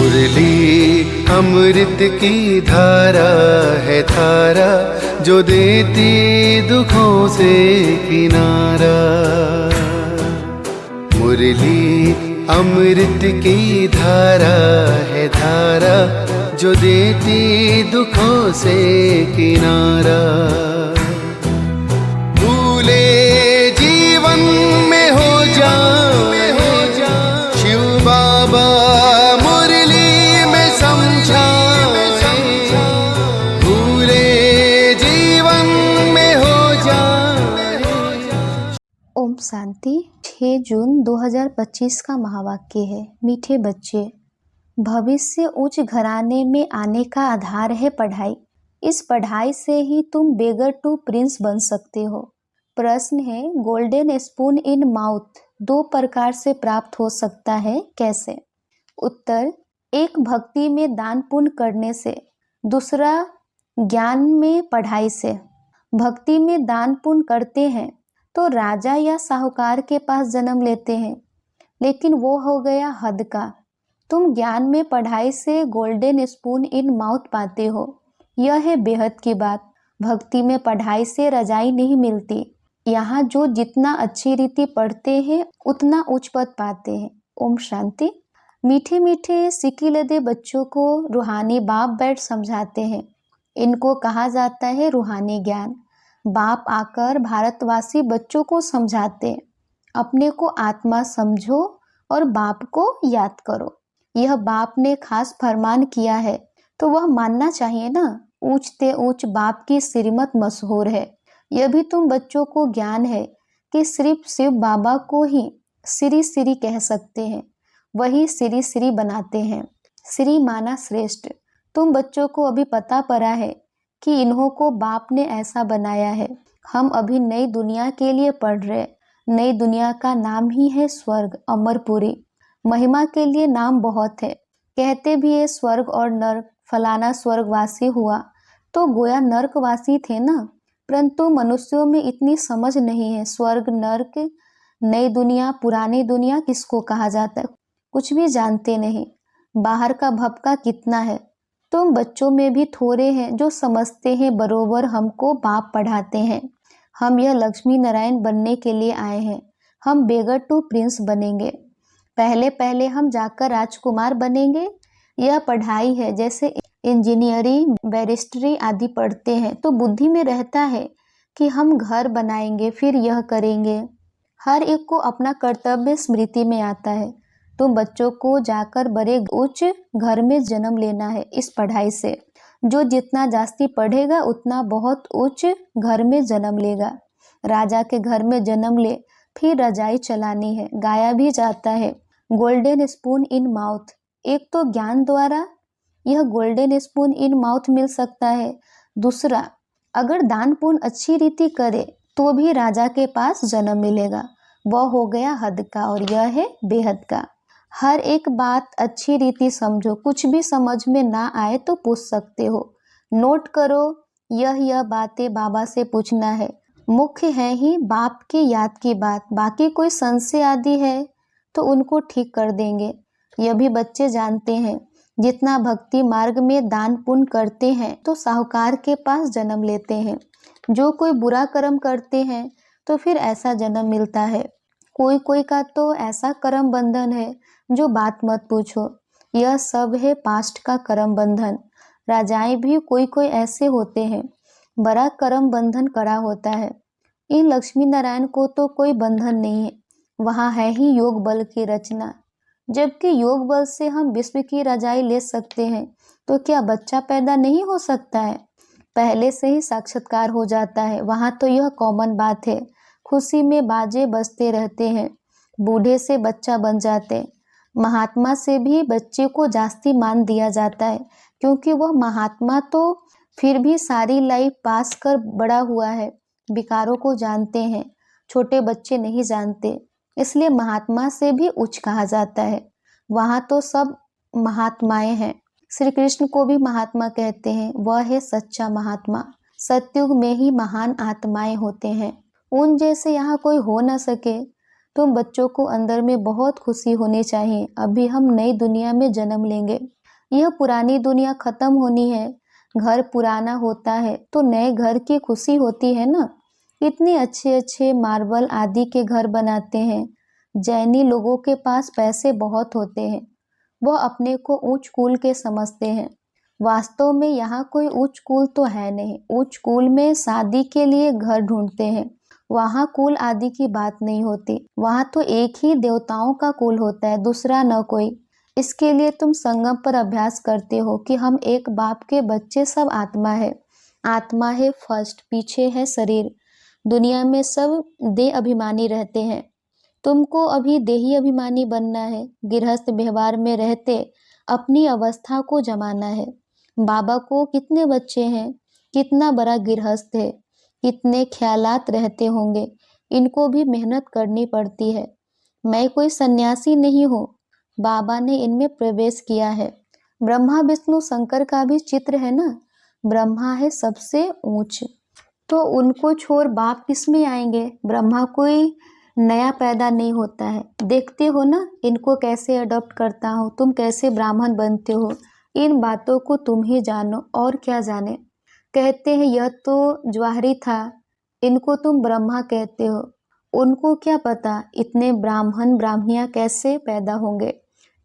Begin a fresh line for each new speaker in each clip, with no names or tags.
मुरली अमृत की धारा है धारा, जो देती दुखों से किनारा। मुरली अमृत की धारा है धारा, जो देती दुखों से किनारा। भूले जीवन में हो जाए शिव बाबा मुरली में समझाए, भूले जीवन में हो जाए।
ओम शांति। 6 जून 2025 का महावाक्य है, मीठे बच्चे, भविष्य उच्च घराने में आने का आधार है पढ़ाई। इस पढ़ाई से ही तुम बेगर टू प्रिंस बन सकते हो। प्रश्न है, गोल्डन स्पून इन माउथ 2 प्रकार से प्राप्त हो सकता है, कैसे? उत्तर, एक भक्ति में दान पुण्य करने से, दूसरा ज्ञान में पढ़ाई से। भक्ति में दान पुण्य करते हैं तो राजा या साहूकार के पास जन्म लेते हैं, लेकिन वो हो गया हद का। तुम ज्ञान में पढ़ाई से गोल्डन स्पून इन माउथ पाते हो, यह है बेहद की बात। भक्ति में पढ़ाई से रजाई नहीं मिलती। यहाँ जो जितना अच्छी रीति पढ़ते हैं उतना उच्च पद पाते हैं। ओम शांति। मीठे मीठे सिकिलदे बच्चों को रूहानी बाप बैठ समझाते हैं। इनको कहा जाता है रूहानी ज्ञान। बाप आकर भारतवासी बच्चों को समझाते, अपने को आत्मा समझो और बाप को याद करो। यह बाप ने खास फरमान किया है तो वह मानना चाहिए ना। ऊंचते ऊंच बाप की श्रीमत मशहूर है। यह भी तुम बच्चों को ज्ञान है कि सिर्फ शिव बाबा को ही श्री श्री कह सकते हैं, वही श्री श्री बनाते हैं। श्री माना श्रेष्ठ। तुम बच्चों को अभी पता पड़ा है कि इन्हों को बाप ने ऐसा बनाया है। हम अभी नई दुनिया के लिए पढ़ रहे। नई दुनिया का नाम ही है स्वर्ग, अमरपुरी। महिमा के लिए नाम बहुत है। कहते भी है स्वर्ग और नर्क, फलाना स्वर्गवासी हुआ तो गोया नर्कवासी थे ना। परंतु मनुष्यों में इतनी समझ नहीं है। स्वर्ग, नर्क, नई दुनिया, पुरानी दुनिया किसको कहा जाता है, कुछ भी जानते नहीं। बाहर का भपका कितना है। तुम बच्चों में भी थोड़े हैं जो समझते हैं। बरोबर हमको बाप पढ़ाते हैं। हम यह लक्ष्मी नारायण बनने के लिए आए हैं। हम बेगर टू प्रिंस बनेंगे। पहले पहले हम जाकर राजकुमार बनेंगे। यह पढ़ाई है। जैसे इंजीनियरिंग, बैरिस्ट्री आदि पढ़ते हैं तो बुद्धि में रहता है कि हम घर बनाएंगे, फिर यह करेंगे। हर एक को अपना कर्तव्य स्मृति में आता है। तुम बच्चों को जाकर बड़े उच्च घर में जन्म लेना है इस पढ़ाई से। जो जितना जास्ती पढ़ेगा उतना बहुत उच्च घर में जन्म लेगा। राजा के घर में जन्म ले, फिर रजाई चलानी है। गाया भी जाता है गोल्डन स्पून इन माउथ। एक तो ज्ञान द्वारा यह गोल्डन स्पून इन माउथ मिल सकता है। दूसरा, अगर दान पुण्य अच्छी रीति करे तो भी राजा के पास जन्म मिलेगा। वह हो गया हद का और यह है बेहद का। हर एक बात अच्छी रीति समझो। कुछ भी समझ में ना आए तो पूछ सकते हो। नोट करो, यह बातें बाबा से पूछना है। मुख्य है ही बाप के याद की बात। बाकी कोई संशय आदि है तो उनको ठीक कर देंगे। यह भी बच्चे जानते हैं। जितना भक्ति मार्ग में दान पुण्य करते हैं तो साहूकार के पास जन्म लेते हैं। जो कोई बुरा कर्म करते हैं तो फिर ऐसा जन्म मिलता है। कोई कोई का तो ऐसा कर्म बंधन है जो बात मत पूछो। यह सब है पास्ट का कर्म बंधन। राजाएं भी कोई कोई ऐसे होते हैं, बड़ा कर्म बंधन करा होता है। इन लक्ष्मी नारायण को तो कोई बंधन नहीं है। वहाँ है ही योग बल की रचना। जबकि योग बल से हम विश्व की रजाई ले सकते हैं तो क्या बच्चा पैदा नहीं हो सकता है? पहले से ही साक्षात्कार हो जाता है। वहाँ तो यह कॉमन बात है। खुशी में बाजे बजते रहते हैं। बूढ़े से बच्चा बन जाते। महात्मा से भी बच्चे को जास्ती मान दिया जाता है, क्योंकि वह महात्मा तो फिर भी सारी लाइफ पास कर बड़ा हुआ है। विकारों को जानते हैं, छोटे बच्चे नहीं जानते, इसलिए महात्मा से भी उच्च कहा जाता है। वहाँ तो सब महात्माएं हैं। श्री कृष्ण को भी महात्मा कहते हैं। वह है सच्चा महात्मा। सत्युग में ही महान आत्माएं होते हैं। उन जैसे यहाँ कोई हो न सके। तुम बच्चों को अंदर में बहुत खुशी होनी चाहिए, अभी हम नई दुनिया में जन्म लेंगे। यह पुरानी दुनिया खत्म होनी है। घर पुराना होता है तो नए घर की खुशी होती है ना। इतने अच्छे अच्छे मार्बल आदि के घर बनाते हैं। जैनी लोगों के पास पैसे बहुत होते हैं, वह अपने को ऊंच कुल के समझते हैं। वास्तव में यहाँ कोई उच्च कुल तो है नहीं। उच्च कुल में शादी के लिए घर ढूंढते हैं। वहाँ कुल आदि की बात नहीं होती। वहाँ तो एक ही देवताओं का कुल होता है, दूसरा न कोई। इसके लिए तुम संगम पर अभ्यास करते हो कि हम एक बाप के बच्चे, सब आत्मा है। आत्मा है फर्स्ट, पीछे है शरीर। दुनिया में सब देह अभिमानी रहते हैं। तुमको अभी देही अभिमानी बनना है। गृहस्थ व्यवहार में रहते अपनी अवस्था को जमाना है। बाबा को कितने बच्चे हैं, कितना बड़ा गृहस्थ है, कितने ख्यालात रहते होंगे। इनको भी मेहनत करनी पड़ती है। मैं कोई सन्यासी नहीं हूँ, बाबा ने इनमें प्रवेश किया है। ब्रह्मा विष्णु शंकर का भी चित्र है ना। ब्रह्मा है सबसे ऊंच, तो उनको छोड़ बाप किसमें आएंगे। ब्रह्मा कोई नया पैदा नहीं होता है। देखते हो ना इनको कैसे अडॉप्ट करता हो। तुम कैसे ब्राह्मण बनते हो, इन बातों को तुम ही जानो और क्या जाने। कहते हैं यह तो ज्वाहरी था, इनको तुम ब्रह्मा कहते हो। उनको क्या पता इतने ब्राह्मण ब्राह्मणियाँ कैसे पैदा होंगे।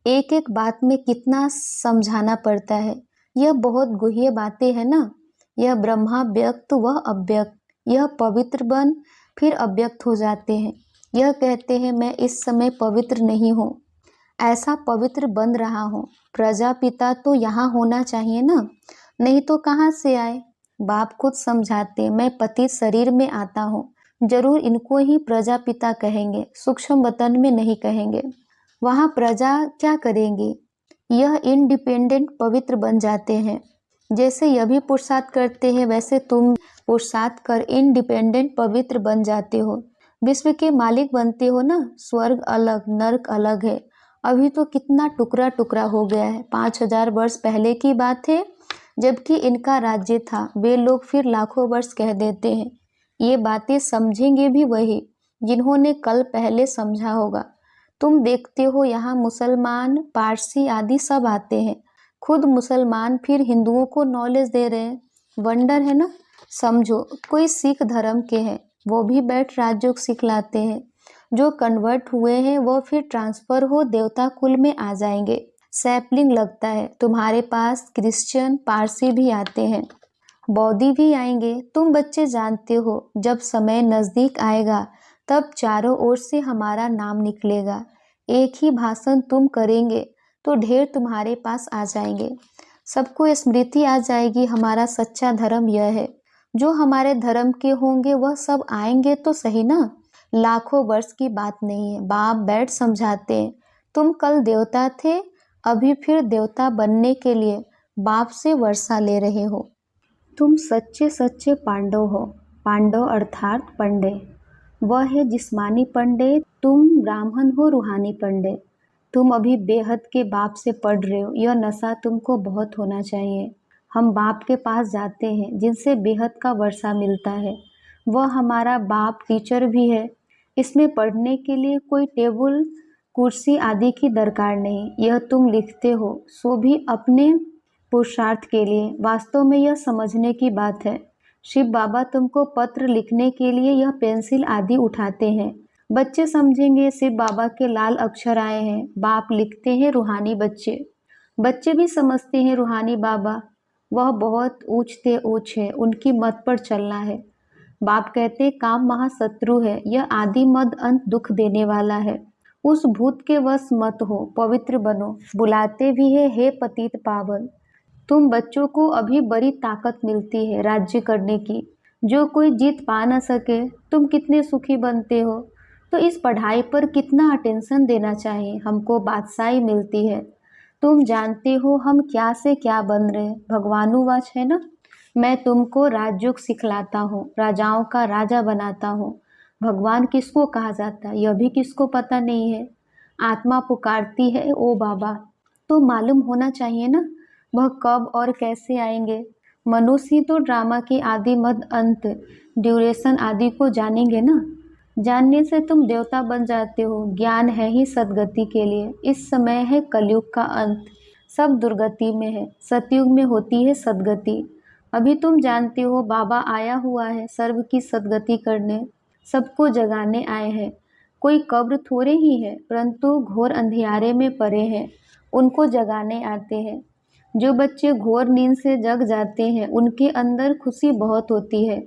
एक एक बात में कितना समझाना पड़ता है। यह बहुत गुह्य बातें हैं ना। यह ब्रह्मा व्यक्त, वह अव्यक्त। यह पवित्र बन फिर अव्यक्त हो जाते हैं। यह कहते हैं मैं इस समय पवित्र नहीं हूँ, ऐसा पवित्र बन रहा हूँ। प्रजापिता तो यहाँ होना चाहिए ना, नहीं तो कहाँ से आए। बाप खुद समझाते मैं पतित शरीर में आता हूँ। जरूर इनको ही प्रजापिता कहेंगे, सूक्ष्म वतन में नहीं कहेंगे। वहाँ प्रजा क्या करेंगी। यह इंडिपेंडेंट पवित्र बन जाते हैं। जैसे यह भी पुरुषार्थ करते हैं, वैसे तुम पुरुषार्थ कर इंडिपेंडेंट पवित्र बन जाते हो। विश्व के मालिक बनते हो ना। स्वर्ग अलग, नरक अलग है। अभी तो कितना टुकड़ा टुकड़ा हो गया है। 5000 वर्ष पहले की बात है, जबकि इनका राज्य था। वे लोग फिर लाखों वर्ष कह देते हैं। ये बातें समझेंगे भी वही जिन्होंने कल पहले समझा होगा। तुम देखते हो यहाँ मुसलमान, पारसी आदि सब आते हैं। खुद मुसलमान फिर हिंदुओं को नॉलेज दे रहे हैं। वंडर है ना। समझो कोई सिख धर्म के हैं, वो भी बैठ राजयोग सिखलाते हैं। जो कन्वर्ट हुए हैं वो फिर ट्रांसफर हो देवता कुल में आ जाएंगे। सैपलिंग लगता है। तुम्हारे पास क्रिश्चियन, पारसी भी आते हैं, बौद्धि भी आएंगे। तुम बच्चे जानते हो जब समय नज़दीक आएगा तब चारों ओर से हमारा नाम निकलेगा। एक ही भाषण तुम करेंगे तो ढेर तुम्हारे पास आ जाएंगे। सबको स्मृति आ जाएगी हमारा सच्चा धर्म यह है। जो हमारे धर्म के होंगे वह सब आएंगे तो सही ना। लाखों वर्ष की बात नहीं है। बाप बैठ समझाते हैं। तुम कल देवता थे, अभी फिर देवता बनने के लिए बाप से वर्षा ले रहे हो। तुम सच्चे सच्चे पांडव हो। पांडव अर्थात पंडे। वह है जिस्मानी पंडे, तुम ब्राह्मण हो रूहानी पंडे। तुम अभी बेहद के बाप से पढ़ रहे हो। यह नशा तुमको बहुत होना चाहिए। हम बाप के पास जाते हैं जिनसे बेहद का वर्षा मिलता है। वह हमारा बाप टीचर भी है। इसमें पढ़ने के लिए कोई टेबल कुर्सी आदि की दरकार नहीं। यह तुम लिखते हो सो भी अपने पुरुषार्थ के लिए। वास्तव में यह समझने की बात है। शिव बाबा तुमको पत्र लिखने के लिए यह पेंसिल आदि उठाते हैं। बच्चे समझेंगे शिव बाबा के लाल अक्षर आए हैं। बाप लिखते हैं रूहानी बच्चे। बच्चे भी समझते हैं रूहानी बाबा वह बहुत ऊंचते ऊंच है, उनकी मत पर चलना है। बाप कहते हैं काम महाशत्रु है, यह आदि मद अंत दुख देने वाला है। उस भूत के वश मत हो, पवित्र बनो। बुलाते भी है हे पतित पावन। तुम बच्चों को अभी बड़ी ताकत मिलती है राज्य करने की। जो कोई जीत पा न सके, तुम कितने सुखी बनते हो। तो इस पढ़ाई पर कितना अटेंशन देना चाहिए। हमको बादशाही मिलती है। तुम जानते हो हम क्या से क्या बन रहे। भगवानुवाच है ना, मैं तुमको राजयोग सिखलाता हूँ, राजाओं का राजा बनाता हूँ। भगवान किसको कहा जाता है यह भी किसको पता नहीं है। आत्मा पुकारती है ओ बाबा, तो मालूम होना चाहिए ना वह कब और कैसे आएंगे। मनुष्य तो ड्रामा की आदि मद अंत ड्यूरेशन आदि को जानेंगे ना। जानने से तुम देवता बन जाते हो। ज्ञान है ही सद्गति के लिए। इस समय है कलयुग का अंत, सब दुर्गति में है, सतयुग में होती है सद्गति। अभी तुम जानते हो बाबा आया हुआ है सर्व की सद्गति करने, सबको जगाने आए हैं। कोई कब्र थोड़े ही है, परंतु घोर अंधियारे में पड़े हैं, उनको जगाने आते हैं। जो बच्चे घोर नींद से जग जाते हैं उनके अंदर खुशी बहुत होती है।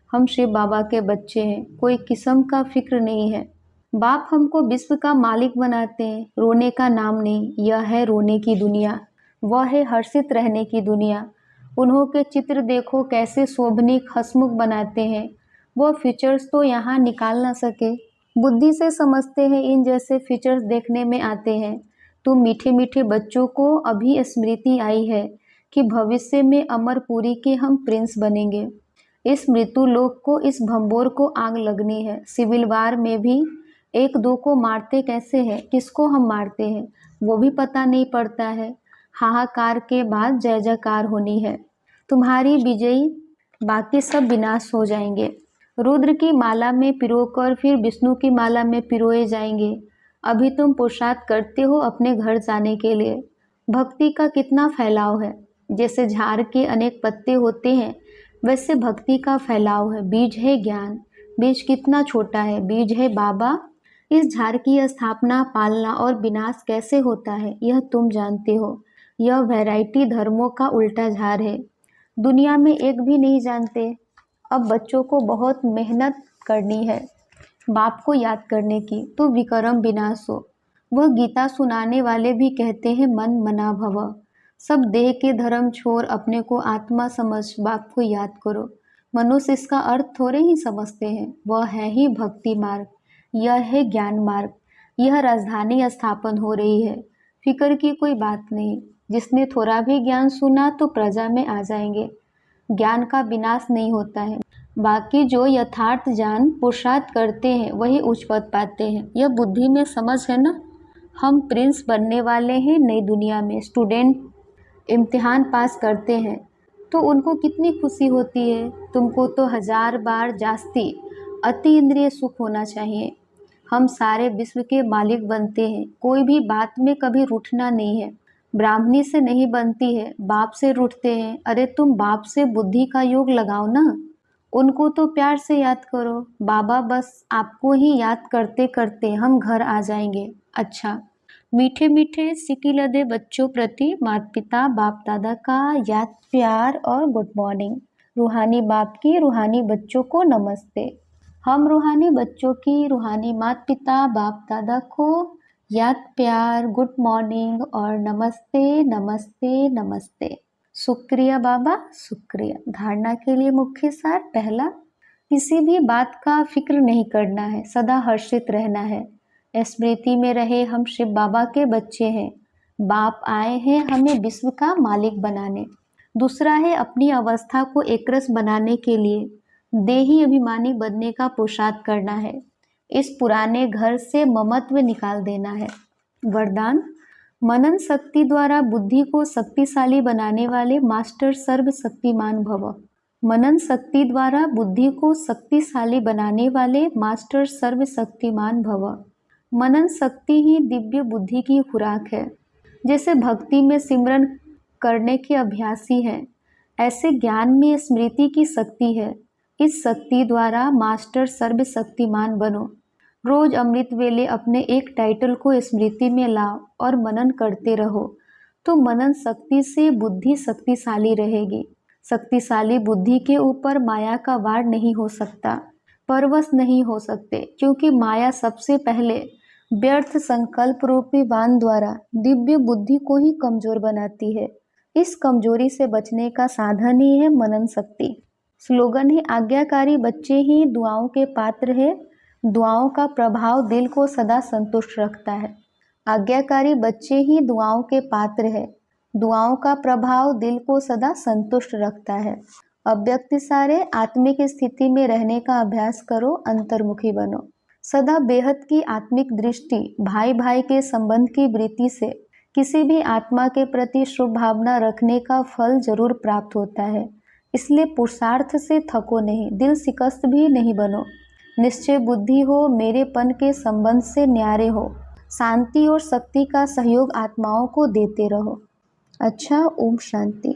हम शिव बाबा के बच्चे हैं, कोई किस्म का फिक्र नहीं है। बाप हमको विश्व का मालिक बनाते हैं, रोने का नाम नहीं, यह है रोने की दुनिया, वह है हर्षित रहने की दुनिया। उन्हों के चित्र देखो कैसे शोभनीक हंसमुख बनाते हैं, वह फीचर्स तो यहाँ निकाल ना सके। बुद्धि से समझते हैं इन जैसे फीचर्स देखने में आते हैं। तुम मीठे मीठे बच्चों को अभी स्मृति आई है कि भविष्य में अमरपुरी के हम प्रिंस बनेंगे। इस मृत्यु लोक को, इस भंबोर को आग लगनी है। सिविल वार में भी एक दो को मारते कैसे हैं, किसको हम मारते हैं वो भी पता नहीं पड़ता है। हाहाकार के बाद जय जयकार होनी है। तुम्हारी विजयी, बाकी सब विनाश हो जाएंगे। रुद्र की माला में पिरोकर फिर विष्णु की माला में पिरोए जाएंगे। अभी तुम पुरुषार्थ करते हो अपने घर जाने के लिए। भक्ति का कितना फैलाव है, जैसे झाड़ के अनेक पत्ते होते हैं वैसे भक्ति का फैलाव है। बीज है ज्ञान, बीज कितना छोटा है, बीज है बाबा। इस झाड़ की स्थापना, पालना और विनाश कैसे होता है यह तुम जानते हो। यह वैरायटी धर्मों का उल्टा झाड़ है, दुनिया में एक भी नहीं जानते। अब बच्चों को बहुत मेहनत करनी है बाप को याद करने की, तो विक्रम विनाश हो। वह गीता सुनाने वाले भी कहते हैं मन मना भव। सब देह के धर्म छोड़ अपने को आत्मा समझ बाप को याद करो। मनुष्य इसका अर्थ थोड़े ही समझते हैं। वह है ही भक्ति मार्ग, यह है ज्ञान मार्ग। यह राजधानी स्थापन हो रही है, फिक्र की कोई बात नहीं। जिसने थोड़ा भी ज्ञान सुना तो प्रजा में आ जाएंगे। ज्ञान का विनाश नहीं होता है, बाकी जो यथार्थ जान पुरुषार्थ करते हैं वही उच्च पद पाते हैं। यह बुद्धि में समझ है ना। हम प्रिंस बनने वाले हैं नई दुनिया में। स्टूडेंट इम्तिहान पास करते हैं तो उनको कितनी खुशी होती है। तुमको तो 1000 बार जास्ती अति इंद्रिय सुख होना चाहिए। हम सारे विश्व के मालिक बनते हैं, कोई भी बात में कभी रूठना नहीं है। ब्राह्मणी से नहीं बनती है, बाप से रूठते हैं। अरे तुम बाप से बुद्धि का योग लगाओ ना, उनको तो प्यार से याद करो। बाबा बस आपको ही याद करते करते हम घर आ जाएंगे। अच्छा, मीठे मीठे सिकी लदे बच्चों प्रति माता पिता बाप दादा का याद, प्यार और गुड मॉर्निंग। रूहानी बाप की रूहानी बच्चों को नमस्ते। हम रूहानी बच्चों की रूहानी माता पिता बाप दादा को याद, प्यार, गुड मॉर्निंग और नमस्ते नमस्ते नमस्ते। शुक्रिया बाबा, शुक्रिया। धारणा के लिए मुख्य सार। पहला, किसी भी बात का फिक्र नहीं करना है, सदा हर्षित रहना है। स्मृति में रहे हम शिव बाबा के बच्चे हैं, बाप आए हैं हमें विश्व का मालिक बनाने। दूसरा है अपनी अवस्था को एकरस बनाने के लिए देही अभिमानी बनने का पुरुषार्थ करना है। इस पुराने घर से ममत्व निकाल देना है। वरदान, मनन शक्ति द्वारा बुद्धि को शक्तिशाली बनाने वाले मास्टर सर्वशक्तिमान भव। मनन शक्ति द्वारा बुद्धि को शक्तिशाली बनाने वाले मास्टर सर्वशक्तिमान भव। मनन शक्ति ही दिव्य बुद्धि की खुराक है। जैसे भक्ति में सिमरन करने के अभ्यासी हैं, ऐसे ज्ञान में स्मृति की शक्ति है। इस शक्ति द्वारा मास्टर सर्वशक्तिमान बनो। रोज अमृत वेले अपने एक टाइटल को स्मृति में लाओ और मनन करते रहो, तो मनन शक्ति से बुद्धि शक्तिशाली रहेगी। शक्तिशाली बुद्धि के ऊपर माया का वार नहीं हो सकता, परवश नहीं हो सकते, क्योंकि माया सबसे पहले व्यर्थ संकल्प रूपी बाण द्वारा दिव्य बुद्धि को ही कमजोर बनाती है। इस कमजोरी से बचने का साधन ही है मनन शक्ति। स्लोगन है, आज्ञाकारी बच्चे ही दुआओं के पात्र है, दुआओं का प्रभाव दिल को सदा संतुष्ट रखता है। आज्ञाकारी बच्चे ही दुआओं के पात्र है, दुआओं का प्रभाव दिल को सदा संतुष्ट रखता है। अव्यक्त सारे आत्मिक स्थिति में रहने का अभ्यास करो, अंतर्मुखी बनो। सदा बेहद की आत्मिक दृष्टि, भाई भाई के संबंध की वृत्ति से किसी भी आत्मा के प्रति शुभ भावना रखने का फल जरूर प्राप्त होता है। इसलिए पुरुषार्थ से थको नहीं, दिल शिकस्त भी नहीं बनो। निश्चय बुद्धि हो, मेरेपन के संबंध से न्यारे हो, शांति और शक्ति का सहयोग आत्माओं को देते रहो। अच्छा, ओम शांति।